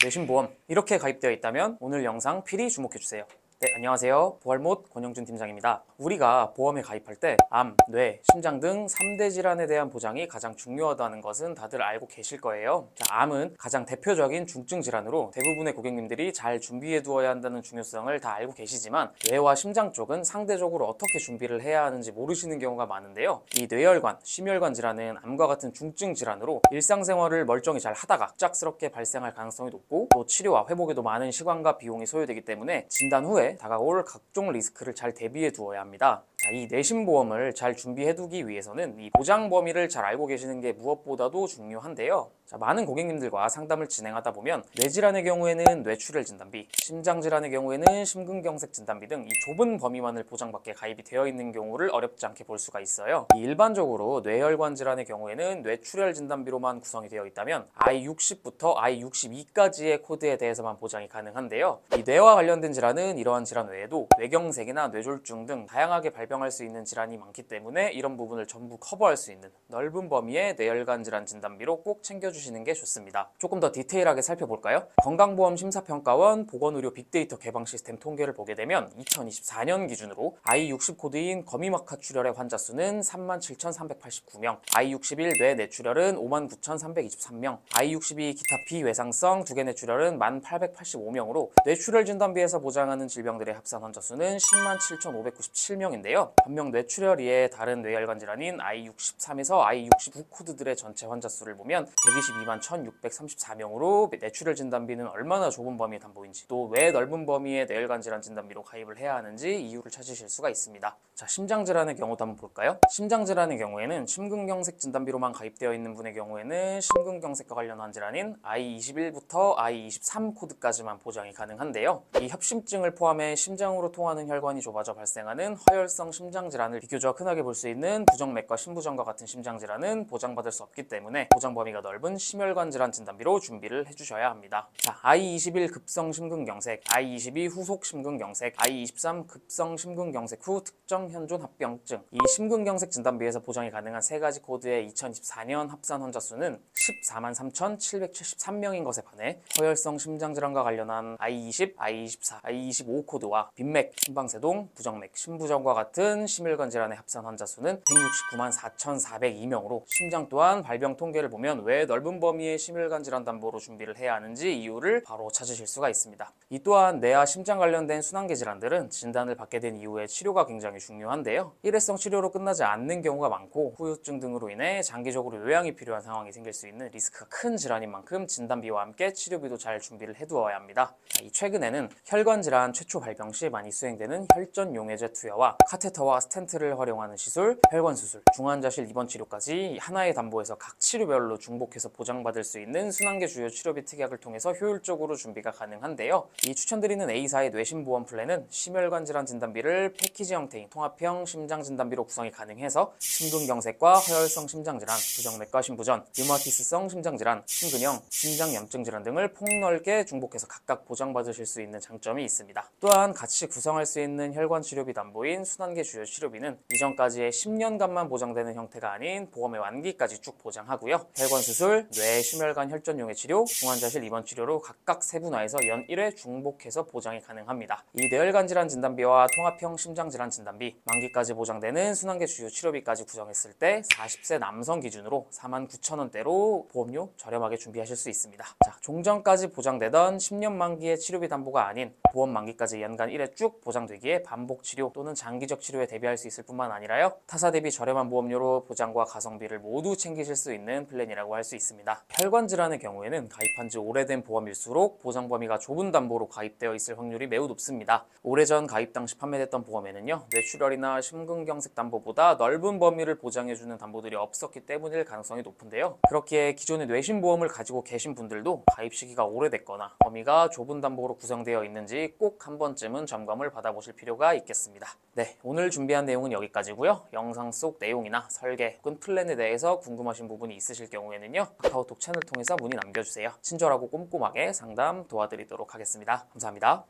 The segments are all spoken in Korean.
뇌신보험 이렇게 가입되어 있다면 오늘 영상 필히 주목해주세요. 네, 안녕하세요. 부활못 권영준 팀장입니다. 우리가 보험에 가입할 때 암, 뇌, 심장 등 3대 질환에 대한 보장이 가장 중요하다는 것은 다들 알고 계실 거예요. 자, 암은 가장 대표적인 중증 질환으로 대부분의 고객님들이 잘 준비해 두어야 한다는 중요성을 다 알고 계시지만 뇌와 심장 쪽은 상대적으로 어떻게 준비를 해야 하는지 모르시는 경우가 많은데요. 이 뇌혈관, 심혈관 질환은 암과 같은 중증 질환으로 일상생활을 멀쩡히 잘 하다가 갑작스럽게 발생할 가능성이 높고 또 치료와 회복에도 많은 시간과 비용이 소요되기 때문에 진단 후에 다가올 각종 리스크를 잘 대비해 두어야 합니다. 자, 이 뇌신보험을 잘 준비해두기 위해서는 이 보장 범위를 잘 알고 계시는 게 무엇보다도 중요한데요. 자, 많은 고객님들과 상담을 진행하다 보면 뇌질환의 경우에는 뇌출혈 진단비, 심장질환의 경우에는 심근경색 진단비 등 이 좁은 범위만을 보장받게 가입이 되어 있는 경우를 어렵지 않게 볼 수가 있어요. 일반적으로 뇌혈관 질환의 경우에는 뇌출혈 진단비로만 구성이 되어 있다면 I60부터 I62까지의 코드에 대해서만 보장이 가능한데요. 이 뇌와 관련된 질환은 이러한 질환 외에도 뇌경색이나 뇌졸중 등 다양하게 발병할 수 있는 질환이 많기 때문에 이런 부분을 전부 커버할 수 있는 넓은 범위의 뇌혈관 질환 진단비로 꼭 챙겨주시는 게 좋습니다. 조금 더 디테일하게 살펴볼까요? 건강보험 심사평가원 보건의료 빅데이터 개방 시스템 통계를 보게 되면 2024년 기준으로 I60 코드인 거미막하 출혈의 환자 수는 37,389명, I61 뇌 뇌출혈은 59,323명, I62 기타 비외상성 두개 뇌출혈은 1,885명으로 뇌출혈 진단비에서 보장하는 질병들의 합산 환자 수는 107,597명인데요. 반면 뇌출혈 이외에 다른 뇌혈관 질환인 I63에서 I69 코드들의 전체 환자 수를 보면 122만 1,634명으로 뇌출혈 진단비는 얼마나 좁은 범위의 담보인지 또 왜 넓은 범위의 뇌혈관 질환 진단비로 가입을 해야 하는지 이유를 찾으실 수가 있습니다. 자, 심장질환의 경우도 한번 볼까요? 심장질환의 경우에는 심근경색 진단비로만 가입되어 있는 분의 경우에는 심근경색과 관련한 질환인 I21부터 I23 코드까지만 보장이 가능한데요. 이 협심증을 포함해 심장으로 통하는 혈관이 좁아져 발생하는 허혈성 심장질환을 비교적 흔하게 볼 수 있는 부정맥과 심부전과 같은 심장질환은 보장받을 수 없기 때문에 보장 범위가 넓은 심혈관 질환 진단비로 준비를 해주셔야 합니다. 자, I21 급성 심근경색, I22 후속 심근경색, I23 급성 심근경색 후 특정 현존 합병증. 이 심근경색 진단비에서 보장이 가능한 세 가지 코드의 2024년 합산 환자 수는 14만 3,773명인 것에 반해 허혈성 심장질환과 관련한 I20, I24, I25 코드와 빈맥, 심방세동, 부정맥, 심부전과 같은 심혈관 질환의 합산 환자 수는 169만 4,402명으로 심장 또한 발병 통계를 보면 왜 넓은 범위의 심혈관 질환 담보로 준비를 해야 하는지 이유를 바로 찾으실 수가 있습니다. 이 또한 뇌와 심장 관련된 순환계 질환들은 진단을 받게 된 이후에 치료가 굉장히 중요한데요. 일회성 치료로 끝나지 않는 경우가 많고 후유증 등으로 인해 장기적으로 요양이 필요한 상황이 생길 수 있는 리스크가 큰 질환인 만큼 진단비와 함께 치료비도 잘 준비를 해두어야 합니다. 이 최근에는 혈관 질환 최초 발병 시 많이 수행되는 혈전 용해제 투여와 카테터와 스텐트를 활용하는 시술, 혈관 수술, 중환자실 입원 치료까지 하나의 담보에서 각 치료별로 중복해서 보장받을 수 있는 순환계 주요 치료비 특약을 통해서 효율적으로 준비가 가능한데요. 이 추천드리는 A사의 뇌신보험 플랜은 심혈관 질환 진단비를 패키지 형태인 통합형 심장 진단비로 구성이 가능해서 심근경색과 허혈성 심장질환, 부정맥과 심부전, 류마티스성 심장질환, 심근형, 심장염증 질환 등을 폭넓게 중복해서 각각 보장받으실 수 있는 장점이 있습니다. 또한 같이 구성할 수 있는 혈관 치료비 담보인 순환계 주요 치료비는 이전까지의 10년간만 보장되는 형태가 아닌 보험의 완기까지 쭉 보장하고요. 혈관 수술, 뇌, 심혈관 혈전용해 치료, 중환자실 입원 치료로 각각 세분화해서 연 1회 중복해서 보장이 가능합니다. 이 뇌혈관 질환 진단비와 통합형 심장질환 진단비, 만기까지 보장되는 순환계 주요 치료비까지 구성했을 때 40세 남성 기준으로 49,000원대로 보험료 저렴하게 준비하실 수 있습니다. 자, 종전까지 보장되던 10년 만기의 치료비 담보가 아닌 보험 만기까지 연간 1회 쭉 보장되기에 반복 치료 또는 장기적 치료에 대비할 수 있을 뿐만 아니라요. 타사 대비 저렴한 보험료로 보장과 가성비를 모두 챙기실 수 있는 플랜이라고 할 수 있습니다. 혈관 질환의 경우에는 가입한 지 오래된 보험일수록 보장 범위가 좁은 담보로 가입되어 있을 확률이 매우 높습니다. 오래전 가입 당시 판매됐던 보험에는요. 뇌출혈이나 심근경색 담보보다 넓은 범위를 보장해주는 담보들이 없었기 때문일 가능성이 높은데요. 그렇기에 기존의 뇌신보험을 가지고 계신 분들도 가입 시기가 오래됐거나 범위가 좁은 담보로 구성되어 있는지 꼭 한 번쯤은 점검을 받아보실 필요가 있겠습니다. 네, 오늘 준비한 내용은 여기까지고요. 영상 속 내용이나 설계 혹은 플랜에 대해서 궁금하신 부분이 있으실 경우에는요. 카카오톡 채널 통해서 문의 남겨주세요. 친절하고 꼼꼼하게 상담 도와드리도록 하겠습니다. 감사합니다.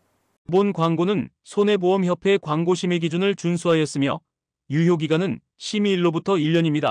본 광고는 손해보험협회 광고심의 기준을 준수하였으며 유효기간은 심의일로부터 1년입니다.